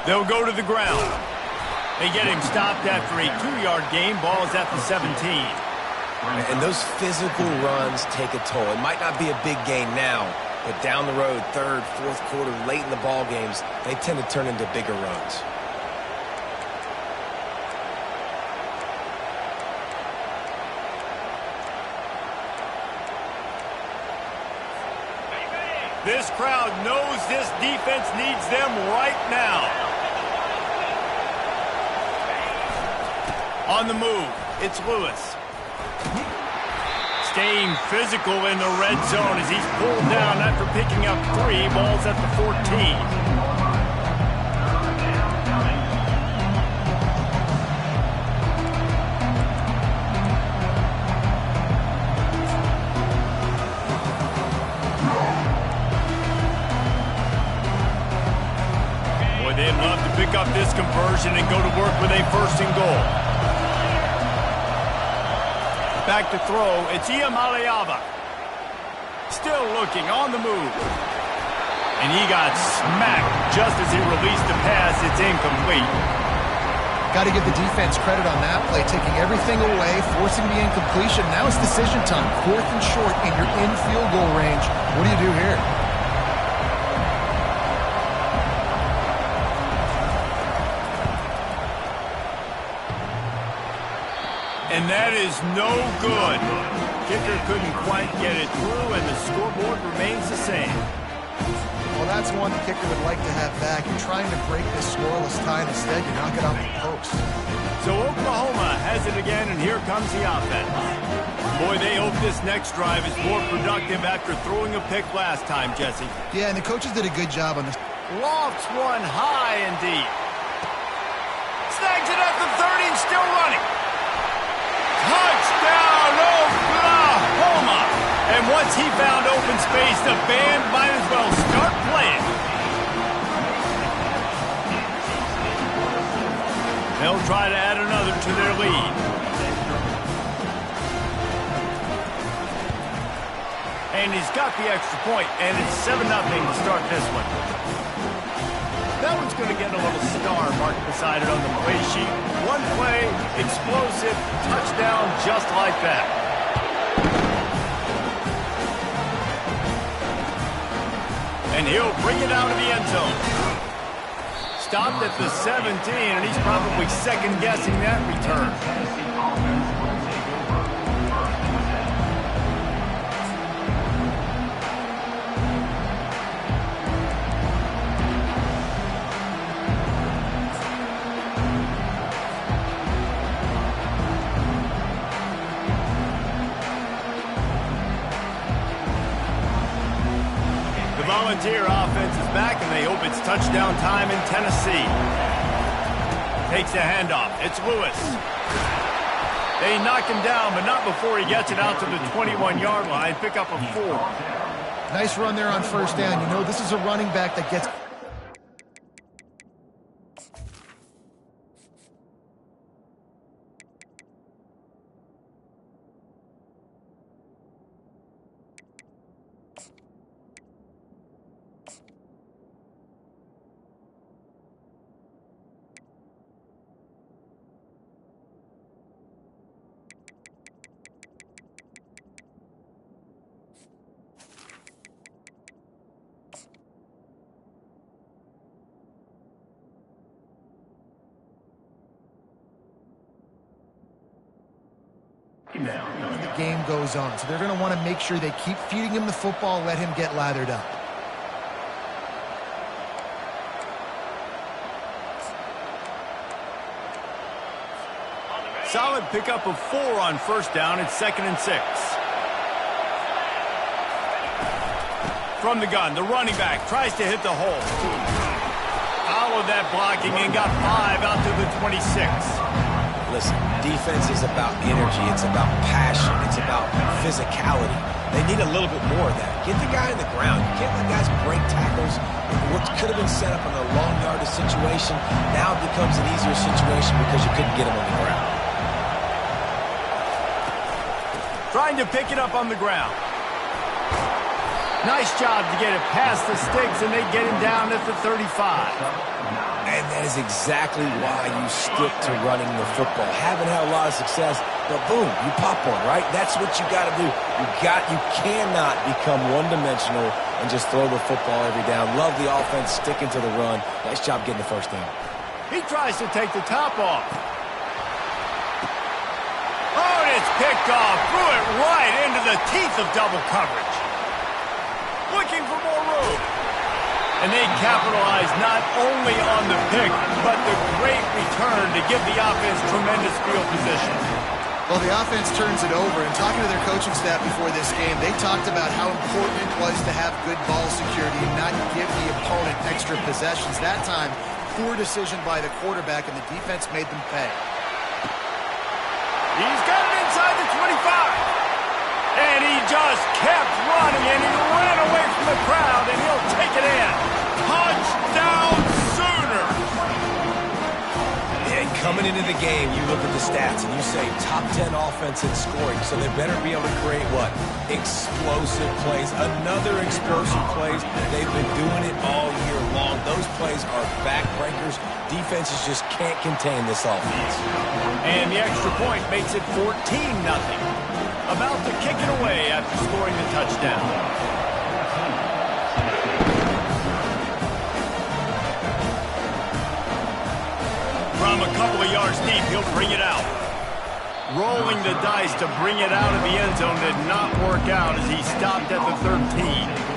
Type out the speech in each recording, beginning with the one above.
They'll go to the ground. They get him stopped after a 2-yard gain. Ball is at the 17. And those physical runs take a toll. It might not be a big gain now, but down the road, third, fourth quarter, late in the ball games, they tend to turn into bigger runs. This crowd knows this defense needs them right now. On the move, it's Lewis. Staying physical in the red zone as he's pulled down after picking up 3. Balls at the 14. Boy, they'd love to pick up this conversion and go to work with a 1st and goal. Back to throw, it's Iamaleava. Still looking, on the move. And he got smacked just as he released the pass. It's incomplete. Got to give the defense credit on that play, taking everything away, forcing the incompletion. Now it's decision time. 4th and short, and you're in field goal range. What do you do here? And that is no good. Kicker couldn't quite get it through, and the scoreboard remains the same. Well, that's one the kicker would like to have back. You're trying to break this scoreless tie. Instead, you knock it off the post. So Oklahoma has it again, and here comes the offense. Boy, they hope this next drive is more productive after throwing a pick last time, Jesse. Yeah, and the coaches did a good job on this. Lofts one high and deep. Snags it at the 30 and still running. Touchdown, Oklahoma! And once he found open space, the band might as well start playing. They'll try to add another to their lead. And he's got the extra point, and it's 7-0 to start this one. That one's going to get a little star marked beside it on the play sheet. One play, explosive, touchdown just like that. And he'll bring it out of the end zone. Stopped at the 17, and he's probably second-guessing that return. Volunteer offense is back, and they hope it's touchdown time in Tennessee. Takes the handoff. It's Lewis. They knock him down, but not before he gets it out to the 21-yard line. Pick up a 4. Nice run there on 1st down. You know, this is a running back that gets... The game goes on, so they're going to want to make sure they keep feeding him the football, let him get lathered up. Solid pickup of 4 on 1st down. It's 2nd and 6. From the gun, the running back tries to hit the hole. Followed that blocking and got 5 out to the 26. Listen, defense is about energy. It's about passion. It's about physicality. They need a little bit more of that. Get the guy in the ground. You can't let guys break tackles. What could have been set up in a long yardage situation now becomes an easier situation because you couldn't get him on the ground. Trying to pick it up on the ground. Nice job to get it past the sticks, and they get him down at the 35. And that is exactly why you stick to running the football. Haven't had a lot of success, but boom, you pop one, right? That's what you got to do. You cannot become one-dimensional and just throw the football every down. Love the offense sticking to the run. Nice job getting the first down. He tries to take the top off. Oh, and it's picked off. Threw it right into the teeth of double coverage. Looking for more room. And they capitalize not only on the pick, but the great return to give the offense tremendous field position. Well, the offense turns it over, and talking to their coaching staff before this game, they talked about how important it was to have good ball security and not give the opponent extra possessions. That time, poor decision by the quarterback, and the defense made them pay. He's got it inside the 25. And he just kept running, and he ran away from the crowd, and he'll take it in. Touchdown, Sooner! Yeah, coming into the game, you look at the stats, and you say top 10 offense in scoring, so they better be able to create what? Explosive plays. Another explosive plays. They've been doing it all year long. Those plays are backbreakers. Defenses just can't contain this offense. And the extra point makes it 14-0. About to kick it away after scoring the touchdown. From a couple of yards deep, he'll bring it out. Rolling the dice to bring it out of the end zone did not work out as he stopped at the 13.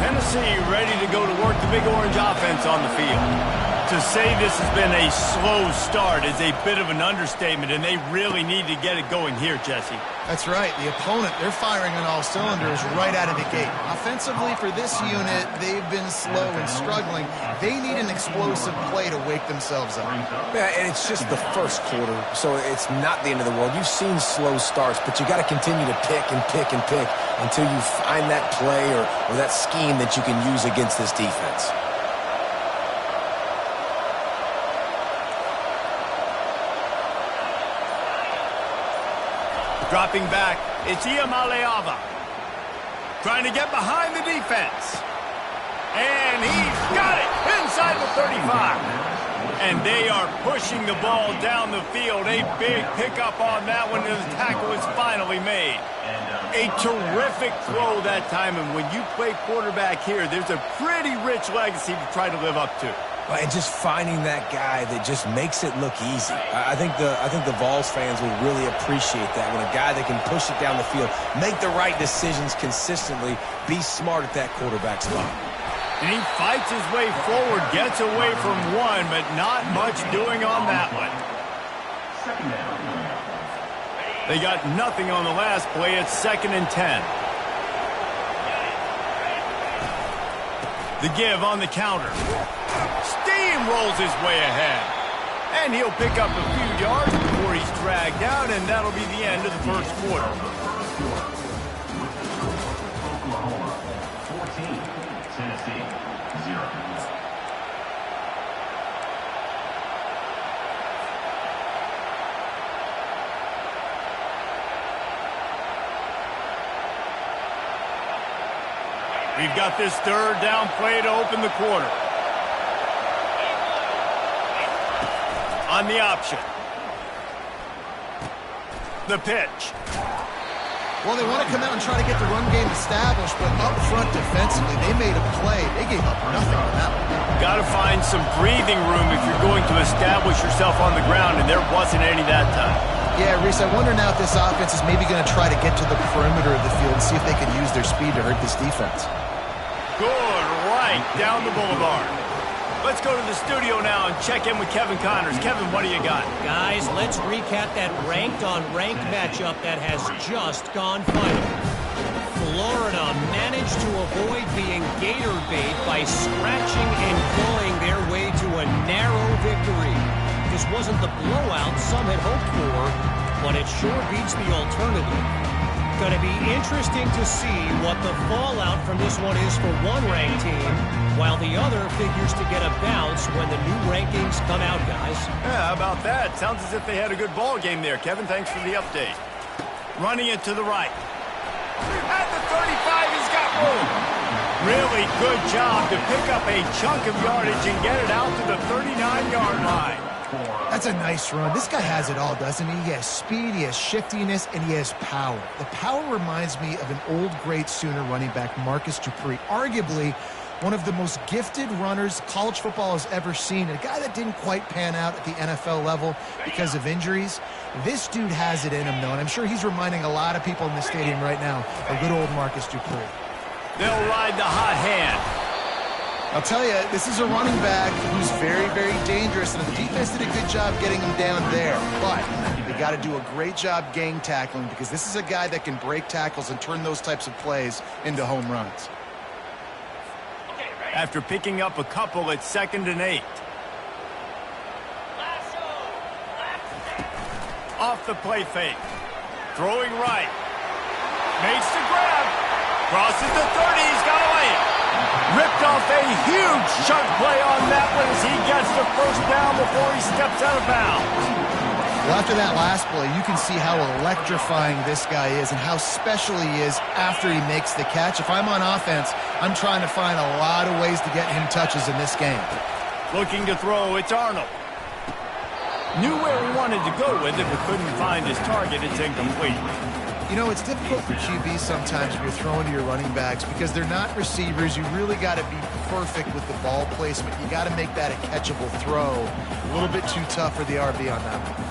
Tennessee ready to go to work the Big Orange offense on the field. To say this has been a slow start is a bit of an understatement, and they really need to get it going here, Jesse. That's right. The opponent, they're firing on all cylinders right out of the gate. Offensively, for this unit, they've been slow and struggling. They need an explosive play to wake themselves up. Yeah, and it's just the first quarter, so it's not the end of the world. You've seen slow starts, but you got to continue to pick and pick and pick until you find that play or that scheme that you can use against this defense. Dropping back, it's Iamaleava. Trying to get behind the defense. And he's got it inside the 35. And they are pushing the ball down the field. A big pickup on that one, and the tackle is finally made. A terrific throw that time, and when you play quarterback here, there's a pretty rich legacy to try to live up to. And just finding that guy that just makes it look easy. I think the Vols fans will really appreciate that, when a guy that can push it down the field, make the right decisions consistently, be smart at that quarterback spot. And he fights his way forward, gets away from one, but not much doing on that one. They got nothing on the last play. It's 2nd and 10. The give on the counter. Steamrolls his way ahead. And he'll pick up a few yards before he's dragged down, and that'll be the end of the first quarter. Oklahoma 14, Tennessee 0. We've got this third down play to open the quarter. On the option. The pitch. Well, they want to come out and try to get the run game established, but up front defensively, they made a play. They gave up nothing on that one. Got to find some breathing room if you're going to establish yourself on the ground, and there wasn't any that time. Yeah, Reese, I wonder now if this offense is maybe going to try to get to the perimeter of the field and see if they can use their speed to hurt this defense. Good, right down the boulevard. Let's go to the studio now and check in with Kevin Connors. Kevin, what do you got? Guys, let's recap that ranked-on-ranked matchup that has just gone final. Florida managed to avoid being gator bait by scratching and clawing their way to a narrow victory. This wasn't the blowout some had hoped for, but it sure beats the alternative. going to be interesting to see what the fallout from this one is for one ranked team, while the other figures to get a bounce when the new rankings come out, guys. Yeah, how about that? Sounds as if they had a good ball game there, Kevin. Thanks for the update. Running it to the right. At the 35, he's got room. Really good job to pick up a chunk of yardage and get it out to the 39-yard line. That's a nice run. This guy has it all, doesn't he? He has speed, he has shiftiness, and he has power. The power reminds me of an old great Sooner running back, Marcus Dupree, arguably one of the most gifted runners college football has ever seen. A guy that didn't quite pan out at the NFL level because of injuries. This dude has it in him, though, and I'm sure he's reminding a lot of people in the stadium right now of good old Marcus Dupree. They'll ride the hot hand. I'll tell you, this is a running back who's very, very dangerous, and the defense did a good job getting him down there. But they got to do a great job gang tackling, because this is a guy that can break tackles and turn those types of plays into home runs. After picking up a couple at 2nd and 8. Off the play fake. Throwing right. Makes the grab. Crosses the 30. He's got away. Ripped off a huge chunk play on that one as he gets the first down before he steps out of bounds. Well, after that last play, you can see how electrifying this guy is and how special he is after he makes the catch. If I'm on offense, I'm trying to find a lot of ways to get him touches in this game. Looking to throw, it's Arnold. Knew where he wanted to go with it, but couldn't find his target. It's incomplete. You know, it's difficult for QBs sometimes when you're throwing to your running backs because they're not receivers. You really got to be perfect with the ball placement. You got to make that a catchable throw. A little bit too tough for the RB on that one.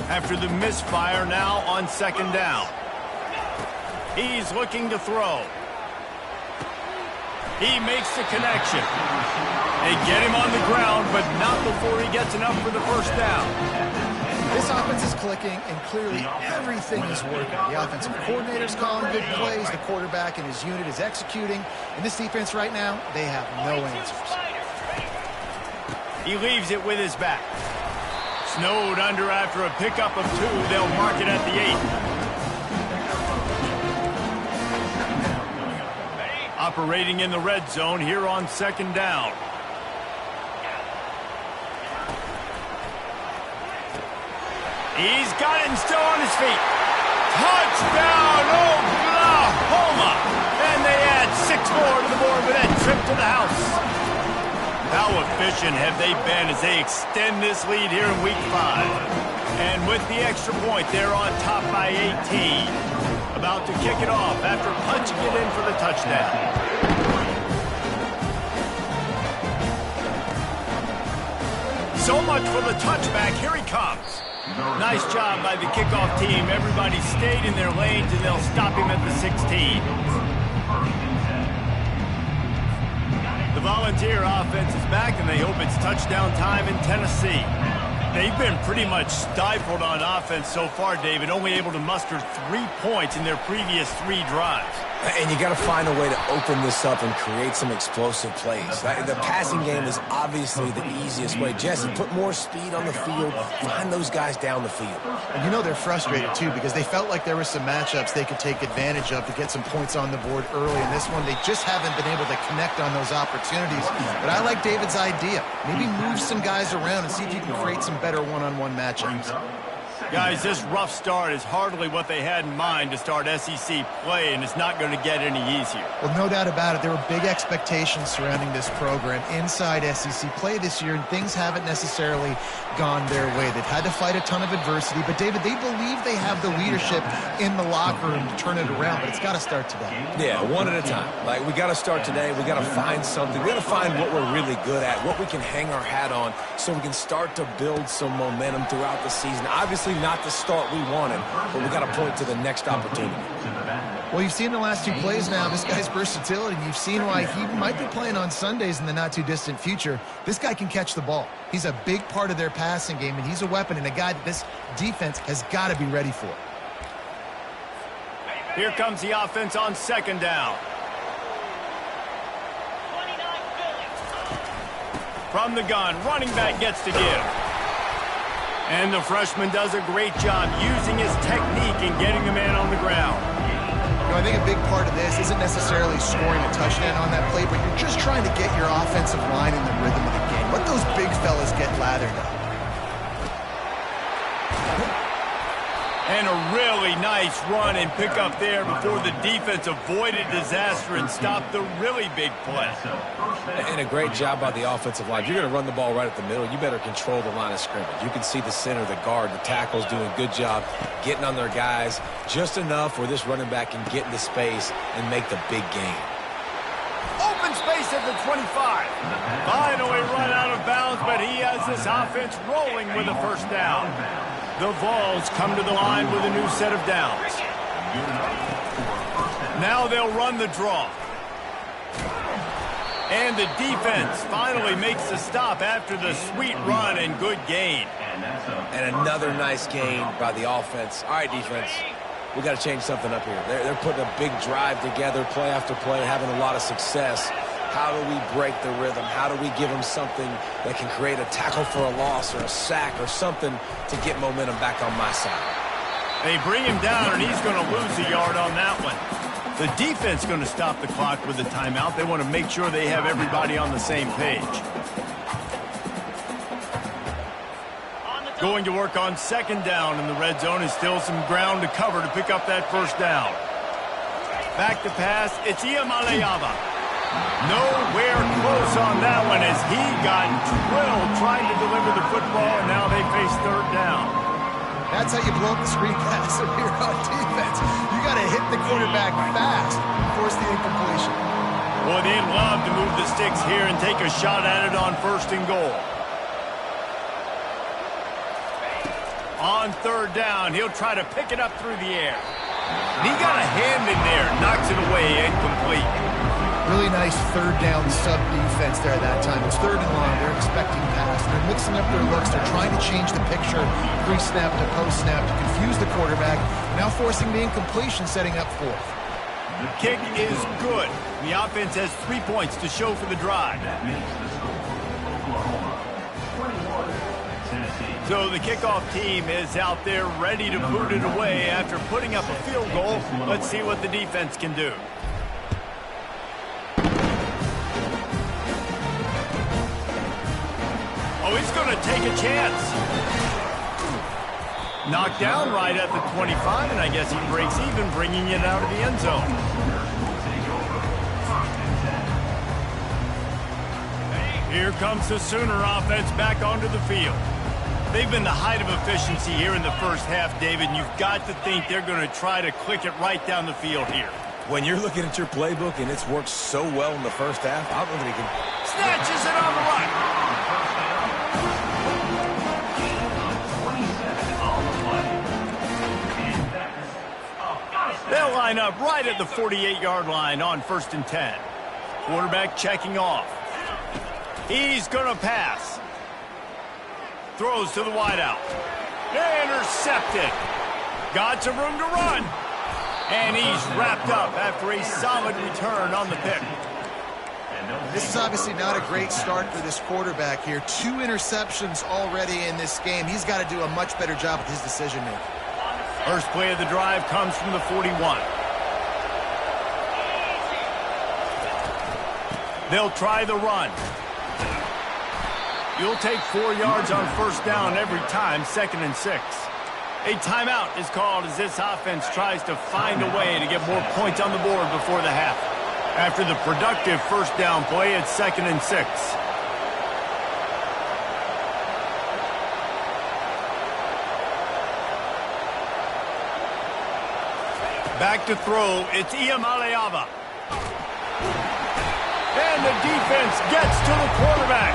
After the misfire, now on 2nd down. He's looking to throw. He makes the connection. They get him on the ground, but not before he gets enough for the first down. This offense is clicking, and clearly everything is working. The offensive coordinator's calling good plays. The quarterback and his unit is executing. And this defense right now, they have no answers. He leaves it with his back. Snowed under after a pickup of 2. They'll mark it at the 8. Operating in the red zone here on 2nd down. He's got it and still on his feet. Touchdown, Oklahoma! And they add 6 more to the board with that trip to the house. How efficient have they been as they extend this lead here in Week 5? And with the extra point, they're on top by 18. About to kick it off after punching it in for the touchdown. So much for the touchback. Here he comes. Nice job by the kickoff team. Everybody stayed in their lanes, and they'll stop him at the 16. The Volunteer offense is back, and they hope it's touchdown time in Tennessee. They've been pretty much stifled on offense so far, David, only able to muster 3 points in their previous 3 drives. And you got to find a way to open this up and create some explosive plays. The passing game is obviously the easiest way. Jesse, put more speed on the field. Find those guys down the field. And you know they're frustrated, too, because they felt like there were some matchups they could take advantage of to get some points on the board early. In this one, they just haven't been able to connect on those opportunities. But I like David's idea. Maybe move some guys around and see if you can create some better one-on-one matchups. Guys, this rough start is hardly what they had in mind to start SEC play, and it's not going to get any easier. Well, no doubt about it. There were big expectations surrounding this program inside SEC play this year, and things haven't necessarily gone their way. They've had to fight a ton of adversity, but, David, they believe they have the leadership in the locker room to turn it around, but it's got to start today. Yeah, one at a time. Like, we got to start today. We got to find something. We got to find what we're really good at, what we can hang our hat on so we can start to build some momentum throughout the season. Obviously, not the start we wanted, but we got to point to the next opportunity. Well, you've seen the last 2 plays now, this guy's versatility. You've seen why he might be playing on Sundays in the not-too-distant future. This guy can catch the ball. He's a big part of their passing game, and he's a weapon and a guy that this defense has got to be ready for. Here comes the offense on 2nd down. From the gun, running back gets to give. And the freshman does a great job using his technique and getting the man on the ground. this isn't necessarily scoring a touchdown on that play, but you're just trying to get your offensive line in the rhythm of the game. Let those big fellas get lathered up. And a really nice run and pick up there before the defense avoided disaster and stopped the really big play. And a great job by the offensive line. If you're going to run the ball right at the middle, you better control the line of scrimmage. You can see the center, the guard, the tackles doing a good job getting on their guys just enough where this running back can get into space and make the big gain. Open space at the 25. Finally run out of bounds, but he has this offense rolling with a first down. The Vols come to the line with a new set of downs. Now they'll run the draw. And the defense finally makes the stop after the sweet run and good gain. And another nice gain by the offense. All right, defense, we got to change something up here. They're putting a big drive together, play after play, having a lot of success. How do we break the rhythm? How do we give them something that can create a tackle for a loss or a sack or something to get momentum back on my side? They bring him down, and he's going to lose a yard on that one. The defense going to stop the clock with a timeout. They want to make sure they have everybody on the same page. Going to work on second down in the red zone is still some ground to cover to pick up that first down. Back to pass, it's Iamaleava. Nowhere close on that one as he got drilled trying to deliver the football, and now they face third down. That's how you blow up the screen pass if you're on defense. You got to hit the quarterback fast and force the incompletion. Boy, they'd love to move the sticks here and take a shot at it on first and goal. On third down, he'll try to pick it up through the air. And he got a hand in there, knocks it away, incomplete. Really nice third down sub defense there at that time. It's third and long. They're expecting pass. They're mixing up their looks. They're trying to change the picture pre-snap to post-snap to confuse the quarterback. Now forcing the incompletion, setting up fourth. The kick is good. The offense has 3 points to show for the drive. That makes the score Oklahoma 21, Tennessee. So the kickoff team is out there ready to boot it away after putting up a field goal. Let's see what the defense can do. Oh, he's going to take a chance. Knocked down right at the 25, and I guess he breaks even, bringing it out of the end zone. Here comes the Sooner offense back onto the field. They've been the height of efficiency here in the first half, David, and you've got to think they're going to try to click it right down the field here. When you're looking at your playbook and it's worked so well in the first half, I don't know if he can... Snatches it on the run. They'll line up right at the 48-yard line on 1st and 10. Quarterback checking off. He's going to pass. Throws to the wideout. Intercepted. Got some room to run. And he's wrapped up after a solid return on the pick. This is obviously not a great start for this quarterback here. 2 interceptions already in this game. He's got to do a much better job with his decision-making. First play of the drive comes from the 41. They'll try the run. You'll take 4 yards on first down every time, 2nd and 6. A timeout is called as this offense tries to find a way to get more points on the board before the half. After the productive first down play, it's 2nd and 6. Back to throw, it's Iamaleava. And the defense gets to the quarterback.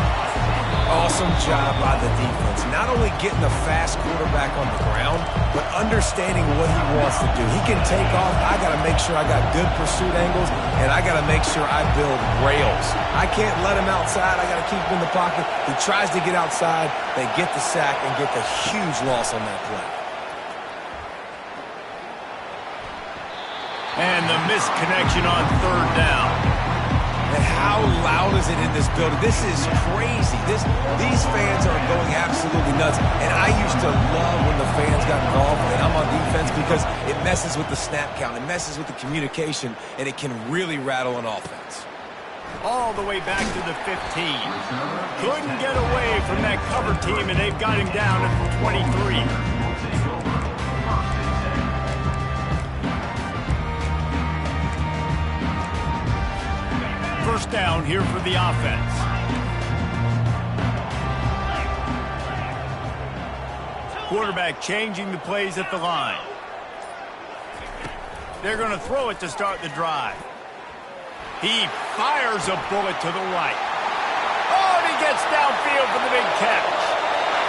Awesome job by the defense. Not only getting a fast quarterback on the ground, but understanding what he wants to do. He can take off. I got to make sure I got good pursuit angles, and I got to make sure I build rails. I can't let him outside. I got to keep him in the pocket. He tries to get outside. They get the sack and get the huge loss on that play. And the misconnection on third down. how loud is it in this building? This is crazy. These fans are going absolutely nuts. And I used to love when the fans got involved and I'm on defense because it messes with the snap count. It messes with the communication, and it can really rattle an offense. All the way back to the 15. Couldn't get away from that cover team, and they've got him down at the 23. First down here for the offense. Quarterback changing the plays at the line. They're going to throw it to start the drive. He fires a bullet to the right. Oh, and he gets downfield for the big catch.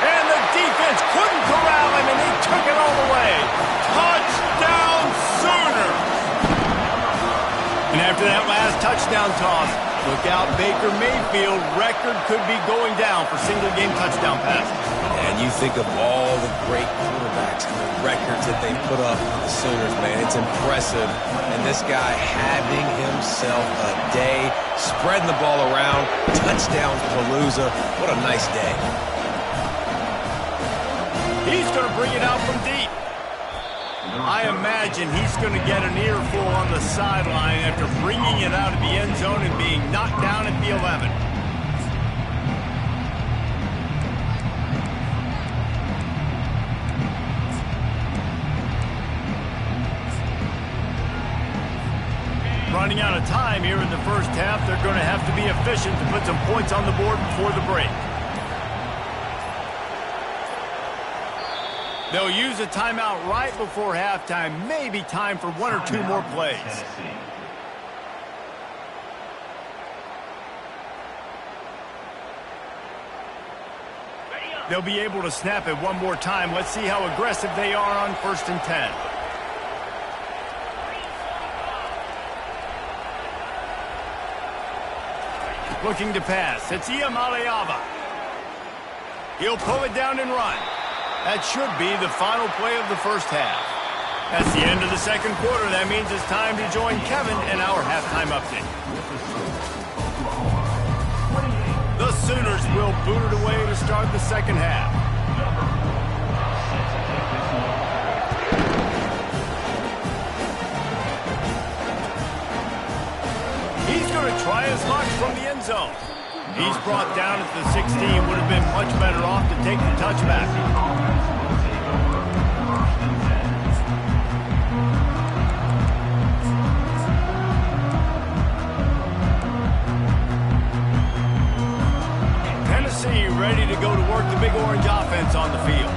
And the defense couldn't corral him, and he took it all the way. Touchdown Sooners! And after that last touchdown toss, look out, Baker Mayfield. Record could be going down for single-game touchdown passes. And you think of all the great quarterbacks and the records that they put up for the Sooners, man. It's impressive. And this guy having himself a day, spreading the ball around, touchdowns Palooza. What a nice day. He's going to bring it out from deep. I imagine he's going to get an earful on the sideline after bringing it out of the end zone and being knocked down at the 11. Running out of time here in the first half, they're going to have to be efficient to put some points on the board before the break. They'll use a timeout right before halftime. Maybe time for one or two more plays. They'll be able to snap it one more time. Let's see how aggressive they are on 1st and 10. Looking to pass. It's Iamaleava. He'll pull it down and run. That should be the final play of the first half. That's the end of the second quarter. That means it's time to join Kevin in our halftime update. The Sooners will boot it away to start the second half. He's going to try his luck from the end zone. He's brought down at the 16. Would have been much better off to take the touchback. Tennessee ready to go to work the Big Orange offense on the field.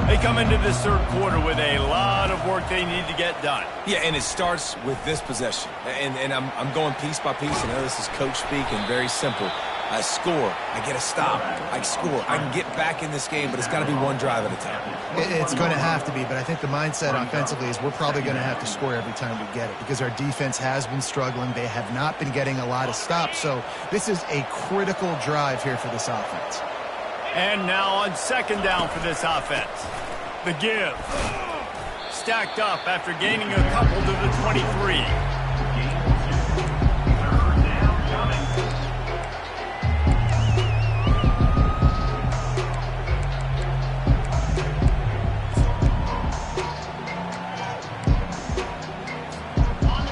They come into this third quarter with a lot of work they need to get done. Yeah, and it starts with this possession. And I'm going piece by piece. I know this is coach speak and very simple. I score, I get a stop, I score. I can get back in this game, but it's got to be one drive at a time. It's going to have to be, but I think the mindset offensively is we're probably going to have to score every time we get it because our defense has been struggling. They have not been getting a lot of stops, so this is a critical drive here for this offense. And now on second down for this offense. The give. Stacked up after gaining a couple to the 23.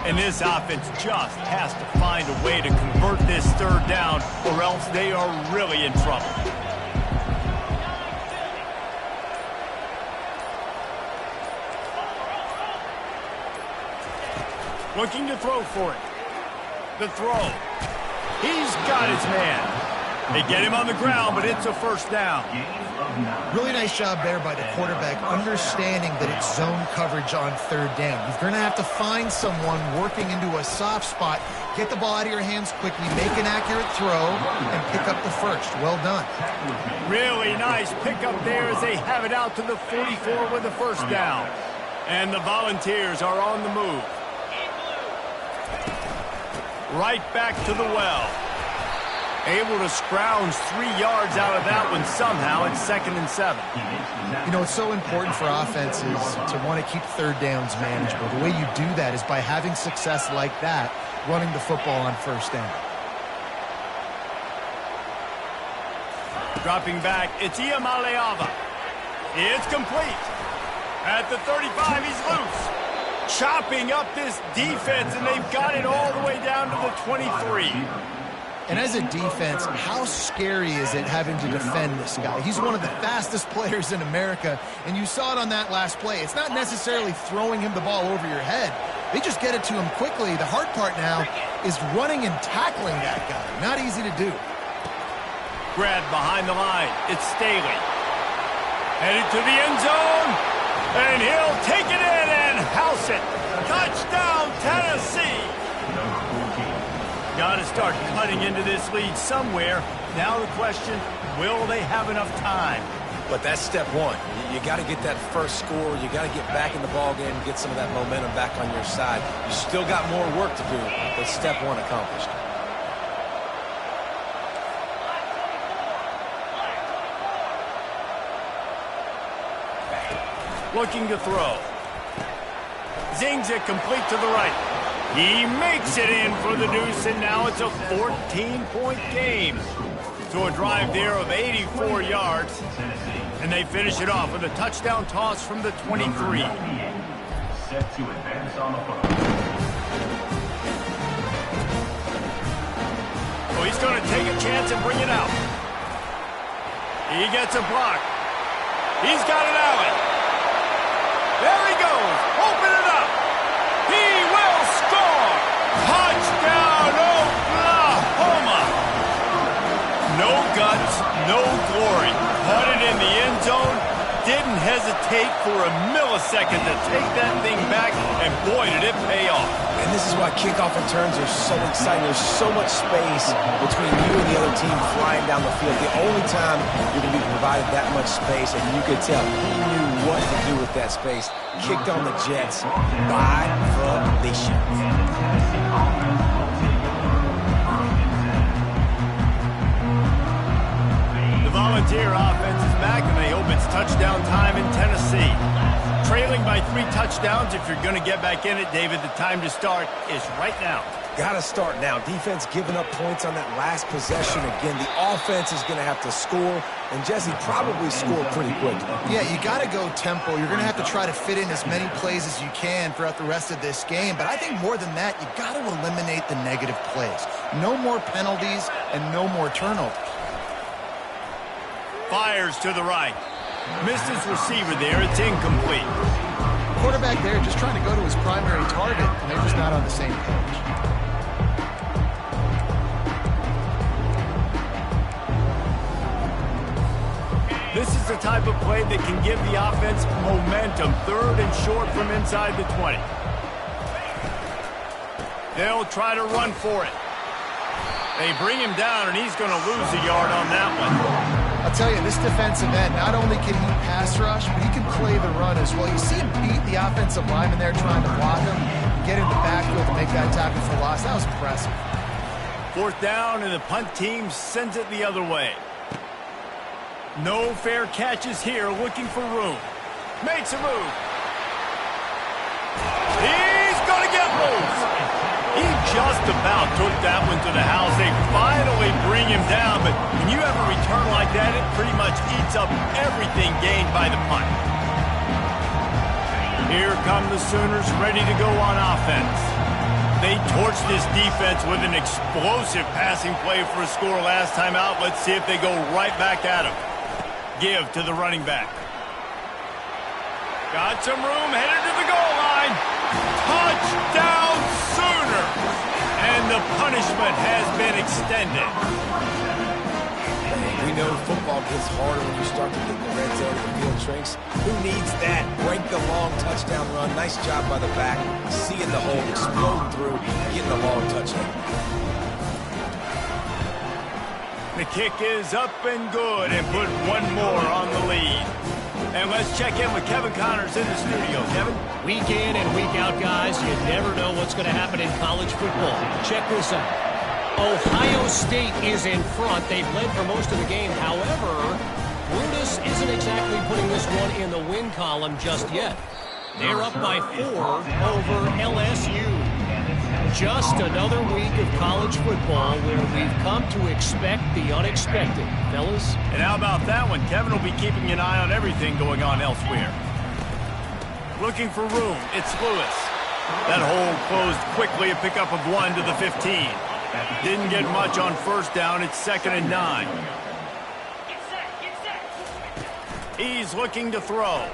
And this offense just has to find a way to convert this third down, or else they are really in trouble. Looking to throw for it. The throw. He's got his man. They get him on the ground, but it's a first down. Really nice job there by the quarterback, understanding that it's zone coverage on third down. You're going to have to find someone working into a soft spot, get the ball out of your hands quickly, make an accurate throw, and pick up the first. Well done. Really nice pickup there as they have it out to the 44 with the first down. And the Volunteers are on the move. Right back to the well. Able to scrounge 3 yards out of that one somehow. It's 2nd and 7. You know, it's so important for offenses to want to keep third downs manageable. The way you do that is by having success like that, running the football on first down. Dropping back, it's Iamaleava. It's complete. At the 35, he's loose. Chopping up this defense, and they've got it all the way down to the 23. And as a defense, how scary is it having to defend this guy? He's one of the fastest players in America, and you saw it on that last play. It's not necessarily throwing him the ball over your head. They just get it to him quickly. The hard part now is running and tackling that guy. Not easy to do. Grab behind the line. It's Staley. Headed to the end zone, and he'll take it in and house it. Touchdown, Tennessee. Got to start cutting into this lead somewhere. Now the question, will they have enough time? But that's step one. You got to get that first score. You got to get back in the ball game and get some of that momentum back on your side. You still got more work to do, but step one accomplished. Looking to throw. Zings it complete to the right. He makes it in for the deuce, and now it's a 14-point game. So a drive there of 84 yards, and they finish it off with a touchdown toss from the 23. Set to advance on the foot. Oh, he's going to take a chance and bring it out. He gets a block. He's got an alley. There he goes. Open it up. He will score. Touchdown, Oklahoma. No guts, no glory. Put it in the end zone. Didn't hesitate for a millisecond to take that thing back, and boy, did it pay off. And this is why kickoff returns are so exciting. There's so much space between you and the other team flying down the field. The only time you're going to be provided that much space, and you could tell he knew what to do with that space. Kicked on the Jets by volition. The Volunteer offense is back, and they hope it's touchdown time in Tennessee. Trailing by 3 touchdowns, if you're going to get back in it, David, the time to start is right now. Got to start now. Defense giving up points on that last possession. Again, the offense is going to have to score, and Jesse probably score pretty quickly. Yeah, you got to go tempo. You're going to have to try to fit in as many plays as you can throughout the rest of this game. But I think more than that, you got to eliminate the negative plays. No more penalties and no more turnovers. Fires to the right. Missed his receiver there. It's incomplete. Quarterback there just trying to go to his primary target, and they're just not on the same page. This is the type of play that can give the offense momentum. 3rd and short from inside the 20. They'll try to run for it. They bring him down, and he's going to lose a yard on that one. I'll tell you, this defensive end, not only can he pass rush, but he can play the run as well. You see him beat the offensive lineman there trying to block him, get in the backfield to make that tackle for loss. That was impressive. 4th down, and the punt team sends it the other way. No fair catches here, looking for room. Makes a move. He's going to get loose. He just about took that one to the house. They finally bring him down, but when you have a return like that, it pretty much eats up everything gained by the punt. Here come the Sooners, ready to go on offense. They torched this defense with an explosive passing play for a score last time out. Let's see if they go right back at him. Give to the running back. Got some room, headed to the goal line. Touchdown, Sooners! And the punishment has been extended. We know football gets harder when you start to get in the red zone and the field shrinks. Who needs that? Break the long touchdown run. Nice job by the back. Seeing the hole, exploding through, getting the long touchdown. The kick is up and good, and put one more on the lead. And let's check in with Kevin Connors in the studio. Kevin? Week in and week out, guys, you never know what's going to happen in college football. Check this out. Ohio State is in front. They've led for most of the game. However, Brutus isn't exactly putting this one in the win column just yet. They're up by 4 over LSU. Just another week of college football where we've come to expect the unexpected, fellas. And how about that one? Kevin will be keeping an eye on everything going on elsewhere. Looking for room. It's Lewis. That hole closed quickly, a pickup of 1 to the 15. Didn't get much on first down. It's 2nd and 9. He's looking to throw.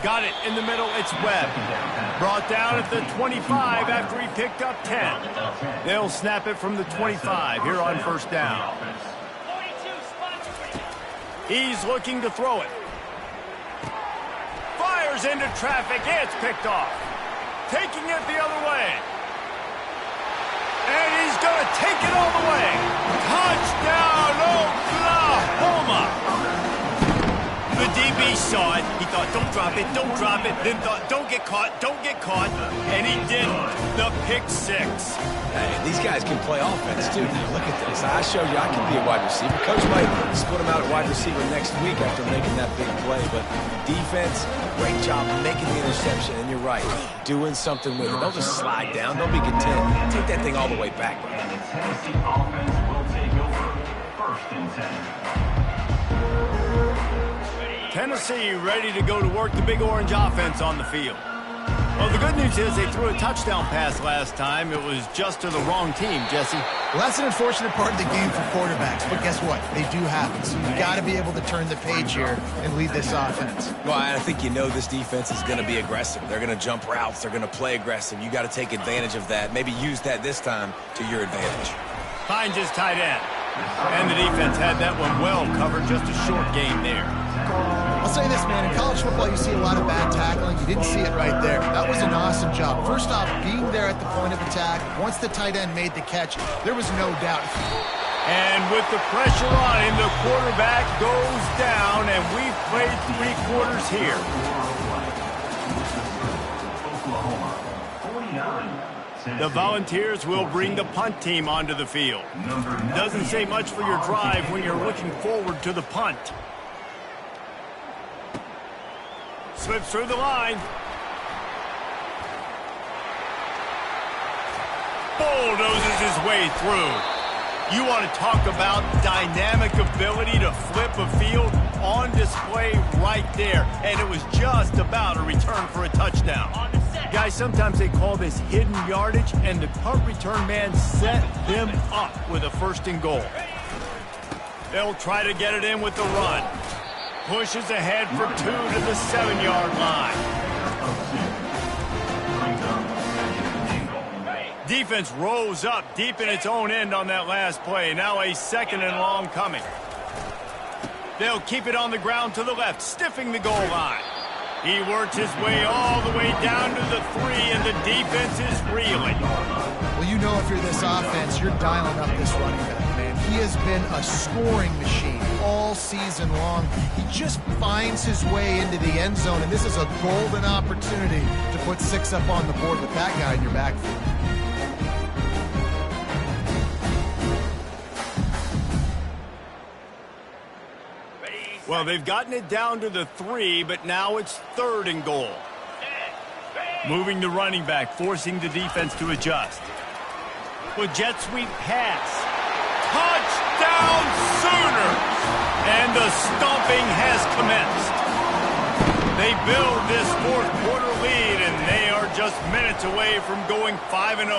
Got it in the middle. It's Webb. Brought down at the 25 after he picked up 10. They'll snap it from the 25 here on first down. He's looking to throw it. Fires into traffic. It's picked off. Taking it the other way. And he's going to take it all the way. Touchdown, Oklahoma. The DB saw it. He thought, don't drop it, don't drop it. Then thought, don't get caught, don't get caught. And he didn't. The pick 6. Hey, these guys can play offense, too. Now, look at this. I showed you I can be a wide receiver. Coach might split him out at wide receiver next week after making that big play. But defense, great job making the interception. And you're right, doing something with it. Don't just slide down. Don't be content. Take that thing all the way back. And the Tennessee offense will take over 1st and 10. Tennessee ready to go to work the Big Orange offense on the field. Well, the good news is they threw a touchdown pass last time. It was just to the wrong team, Jesse. Well, that's an unfortunate part of the game for quarterbacks, but guess what? They do happen. So you got to be able to turn the page here and lead this offense. Well, I think you know this defense is going to be aggressive. They're going to jump routes. They're going to play aggressive. You got to take advantage of that. Maybe use that this time to your advantage. Finds his tight end. And the defense had that one well covered. Just a short game there. I'll say this, man. In college football, you see a lot of bad tackling. You didn't see it right there. That was an awesome job. First off, being there at the point of attack. Once the tight end made the catch, there was no doubt. And with the pressure on him, the quarterback goes down, and we've played 3 quarters here. The Volunteers will bring the punt team onto the field. Doesn't say much for your drive when you're looking forward to the punt. Slips through the line. Bulldozes his way through. You want to talk about dynamic ability to flip a field on display right there. And it was just about a return for a touchdown. Guys, sometimes they call this hidden yardage, and the punt return man set them up with a 1st and goal. They'll try to get it in with the run. Pushes ahead for 2 to the 7-yard line. Defense rose up deep in its own end on that last play. Now a 2nd and long coming. They'll keep it on the ground to the left, stiffing the goal line. He works his way all the way down to the 3, and the defense is reeling. Well, you know if you're this offense, you're dialing up this running back, man. He has been a scoring machine all season long. He just finds his way into the end zone, and this is a golden opportunity to put 6 up on the board with that guy in your backfield. Well, they've gotten it down to the 3, but now it's 3rd and goal. Moving the running back, forcing the defense to adjust. With jet sweep pass. Touchdown Sooners! And the stomping has commenced. They build this 4th quarter lead, and they are just minutes away from going 5-0.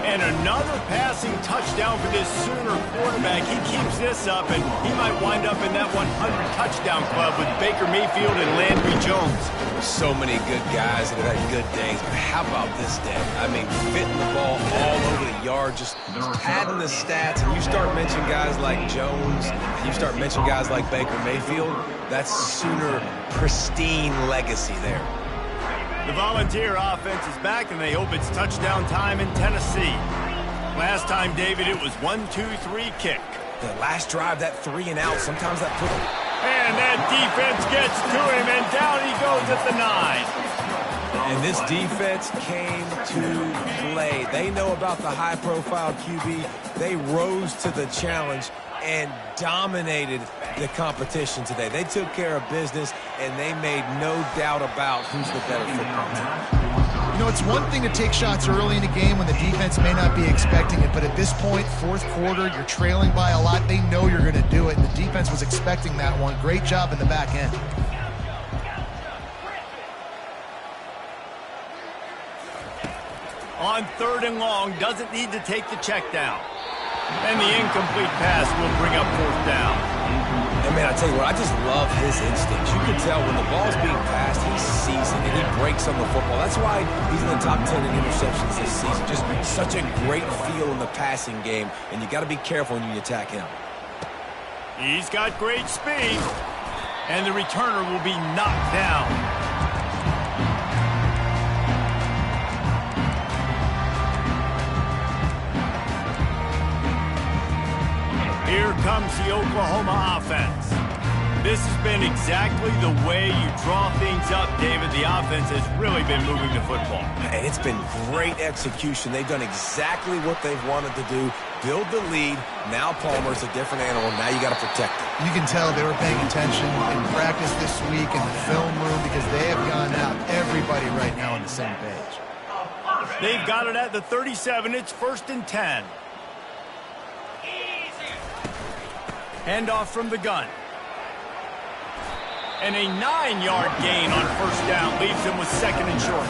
And another passing touchdown for this Sooner quarterback. He keeps this up, and he might wind up in that 100 touchdown club with Baker Mayfield and Landry Jones. So many good guys that have had good days, but how about this day? I mean, fitting the ball all over the yard, just padding the stats, and you start mentioning guys like Jones, and you start mentioning guys like Baker Mayfield, that's Sooner pristine legacy there. The Volunteer offense is back, and they hope it's touchdown time in Tennessee. Last time, David, it was 1-2-3 kick. The last drive, that 3 and out, sometimes that put him. And that defense gets to him, and down he goes at the 9. And this defense came to play. They know about the high-profile QB. They rose to the challenge. and dominated the competition today. They took care of business, and they made no doubt about who's the better football team. You know, it's one thing to take shots early in a game when the defense may not be expecting it, but at this point, fourth quarter, you're trailing by a lot. They know you're going to do it, and the defense was expecting that one. Great job in the back end. On 3rd and long, doesn't need to take the check down. And the incomplete pass will bring up 4th down. And man, I tell you what, I just love his instincts. You can tell when the ball's being passed, he sees it and he breaks on the football. That's why he's in the top 10 in interceptions this season. Just such a great feel in the passing game, and you got to be careful when you attack him. He's got great speed, and the returner will be knocked down. Here comes the Oklahoma offense. This has been exactly the way you draw things up, David. The offense has really been moving the football. And it's been great execution. They've done exactly what they've wanted to do. Build the lead. Now Palmer's a different animal. Now you got to protect it. You can tell they were paying attention in practice this week in the film room because they have gone out, everybody right now on the same page. They've got it at the 37. It's 1st and 10. Handoff from the gun. And a 9-yard gain on 1st down leaves him with 2nd and short.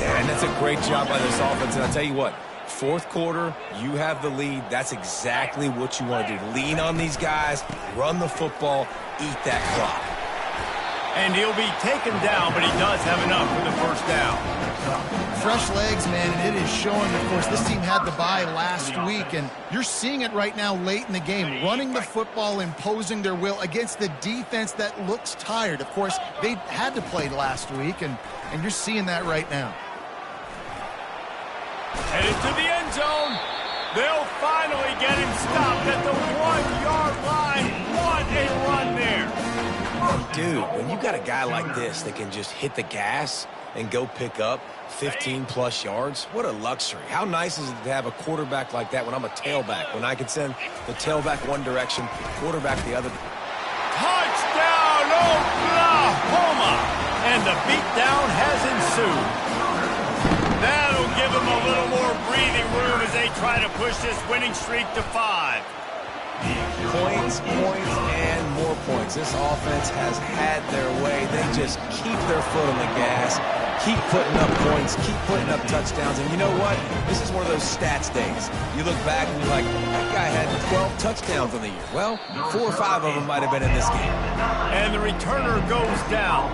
Yeah, and that's a great job by this offense. And I'll tell you what, 4th quarter, you have the lead. That's exactly what you want to do. Lean on these guys, run the football, eat that clock. And he'll be taken down, but he does have enough for the 1st down. Fresh legs, man, and it is showing. Of course, this team had the bye last week, and you're seeing it right now late in the game. Running the football, imposing their will against the defense that looks tired. Of course, they had to play last week, and you're seeing that right now. Headed to the end zone. They'll finally get him stopped at the 1-yard line. What a run there. Dude, when you got a guy like this that can just hit the gas and go pick up 15-plus yards, what a luxury. How nice is it to have a quarterback like that when I'm a tailback, when I can send the tailback one direction, quarterback the other. Touchdown, Oklahoma! And the beatdown has ensued. That'll give them a little more breathing room as they try to push this winning streak to 5. Points, and more points. This offense has had their way. They just keep their foot on the gas, keep putting up points, keep putting up touchdowns. And you know what? This is one of those stats days. You look back and you're like, that guy had 12 touchdowns on the year. Well, 4 or 5 of them might have been in this game. And the returner goes down.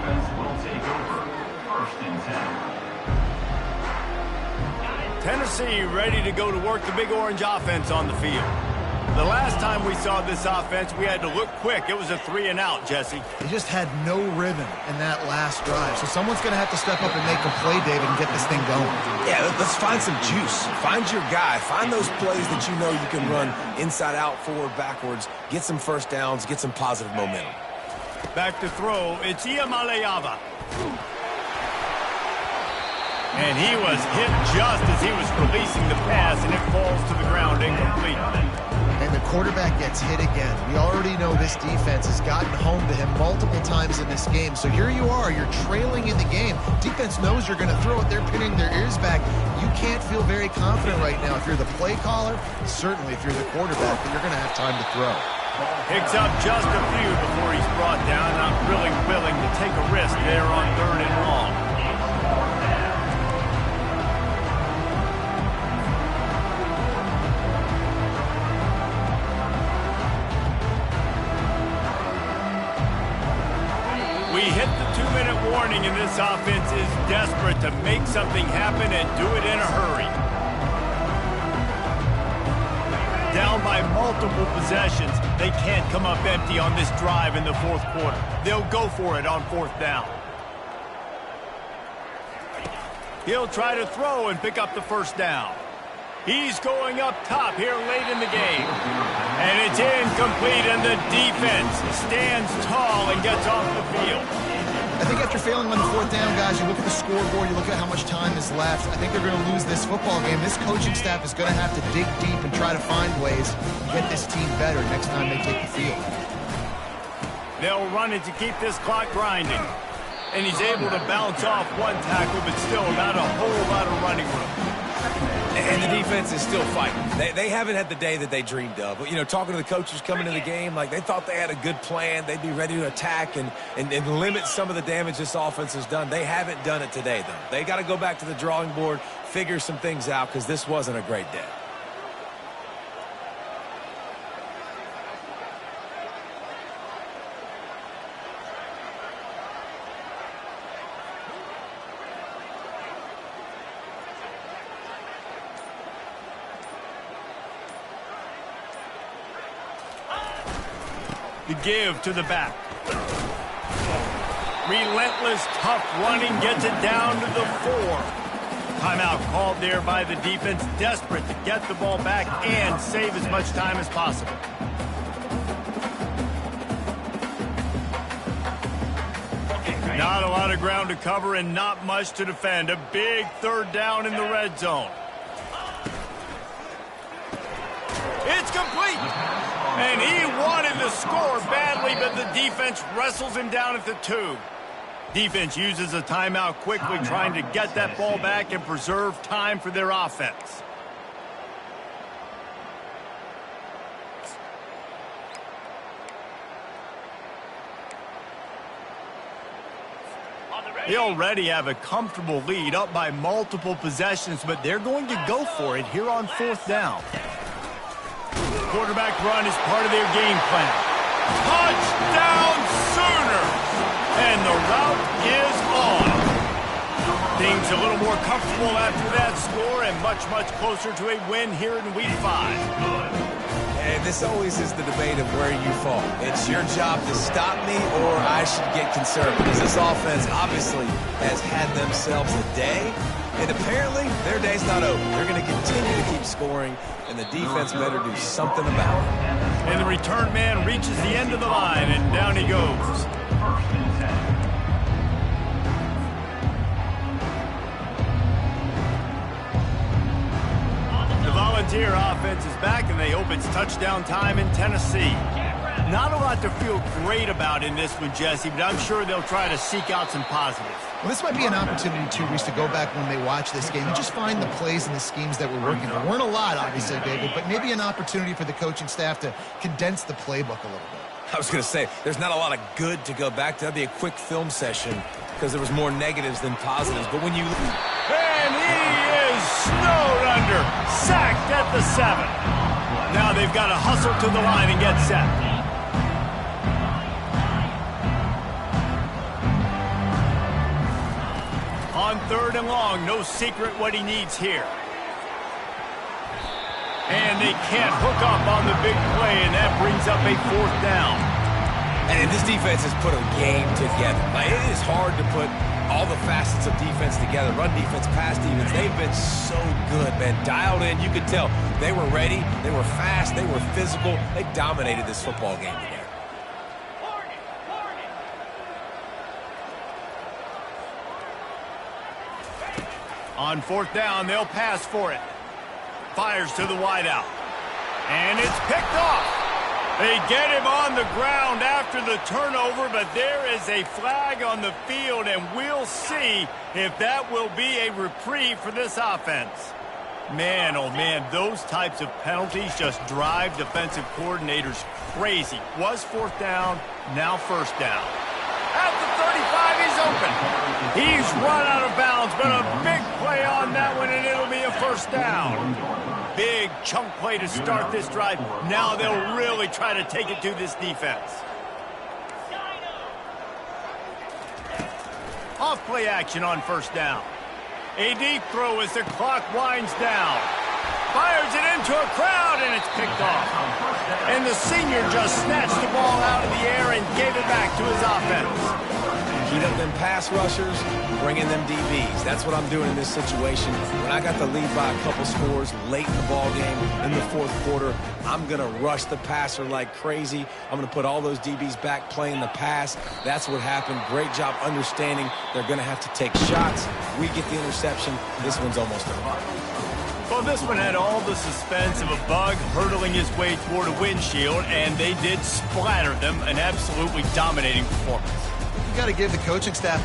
Tennessee ready to go to work the Big Orange offense on the field. The last time we saw this offense, we had to look quick. It was a 3-and-out, Jesse. They just had no rhythm in that last drive. So someone's going to have to step up and make a play, David, and get this thing going. Yeah, let's find some juice. Find your guy. Find those plays that you know you can run inside out, forward, backwards. Get some 1st downs. Get some positive momentum. Back to throw. It's Iamaleava. And he was hit just as he was releasing the pass, and it falls to the ground incomplete. And the quarterback gets hit again. We already know this defense has gotten home to him multiple times in this game. So here you are, you're trailing in the game. Defense knows you're going to throw it. They're pinning their ears back. You can't feel very confident right now if you're the play caller, certainly if you're the quarterback, that you're going to have time to throw. Picks up just a few before he's brought down. Not really willing to take a risk there on 3rd and long. We hit the 2-minute warning, and this offense is desperate to make something happen and do it in a hurry. Down by multiple possessions, they can't come up empty on this drive in the 4th quarter. They'll go for it on 4th down. He'll try to throw and pick up the 1st down. He's going up top here late in the game. And it's incomplete, and the defense stands tall and gets off the field. I think after failing on the fourth down, guys, you look at the scoreboard, you look at how much time is left. I think they're going to lose this football game. This coaching staff is going to have to dig deep and try to find ways to get this team better next time they take the field. They'll run it to keep this clock grinding. And he's able to bounce off one tackle, but still not a whole lot of running room. And the defense is still fighting. They haven't had the day that they dreamed of. But, you know, talking to the coaches coming into the game, like they thought they had a good plan. They'd be ready to attack and limit some of the damage this offense has done. They haven't done it today, though. They got to go back to the drawing board, figure some things out, because this wasn't a great day. The give to the back. Relentless, tough running gets it down to the 4. Timeout called there by the defense, desperate to get the ball back and save as much time as possible. Not a lot of ground to cover and not much to defend. A big third down in the red zone. It's complete. And he wanted the score badly, but the defense wrestles him down at the 2. Defense uses a timeout quickly, trying to get that ball back and preserve time for their offense. They already have a comfortable lead, up by multiple possessions, but they're going to go for it here on 4th down. Quarterback run is part of their game plan. Touchdown Sooners! And the route is on. Things a little more comfortable after that score and much, much closer to a win here in Week 5. And this always is the debate of where you fall. It's your job to stop me or I should get concerned, because this offense obviously has had themselves a day. And apparently, their day's not over. They're going to continue to keep scoring, and the defense better do something about it. And the return man reaches the end of the line, and down he goes. The Volunteer offense is back, and they hope it's touchdown time in Tennessee. Not a lot to feel great about in this one, Jesse, but I'm sure they'll try to seek out some positives. Well, this might be an opportunity, too, Reese, to go back when they watch this game and just find the plays and the schemes that were working. There weren't a lot, obviously, David, but maybe an opportunity for the coaching staff to condense the playbook a little bit. I was going to say, there's not a lot of good to go back to. That'd be a quick film session because there was more negatives than positives. But when you... And he is snowed under, sacked at the 7. Now they've got to hustle to the line and get set. On 3rd and long, no secret what he needs here. And they can't hook up on the big play, and that brings up a 4th down. And this defense has put a game together. Like, it is hard to put all the facets of defense together. Run defense, pass defense. They've been so good, man. Dialed in. You could tell they were ready. They were fast. They were physical. They dominated this football game today. On 4th down, they'll pass for it. Fires to the wideout. And it's picked off. They get him on the ground after the turnover, but there is a flag on the field, and we'll see if that will be a reprieve for this offense. Man, oh man, those types of penalties just drive defensive coordinators crazy. Was 4th down, now 1st down. At the 35, he's open. He's run out of bounds, but a big play on that one, and it'll be a 1st down. Big chunk play to start this drive. Now they'll really try to take it to this defense. Off play action on 1st down. A deep throw as the clock winds down. Fires it into a crowd, and it's picked off. And the senior just snatched the ball out of the air and gave it back to his offense. Heat up them pass rushers, bring in them DBs. That's what I'm doing in this situation. When I got the lead by a couple scores late in the ball game in the fourth quarter, I'm going to rush the passer like crazy. I'm going to put all those DBs back playing the pass. That's what happened. Great job understanding they're going to have to take shots. We get the interception. This one's almost over. Well, this one had all the suspense of a bug hurtling his way toward a windshield, and they did splatter them. An absolutely dominating performance. You got to give the coaching staff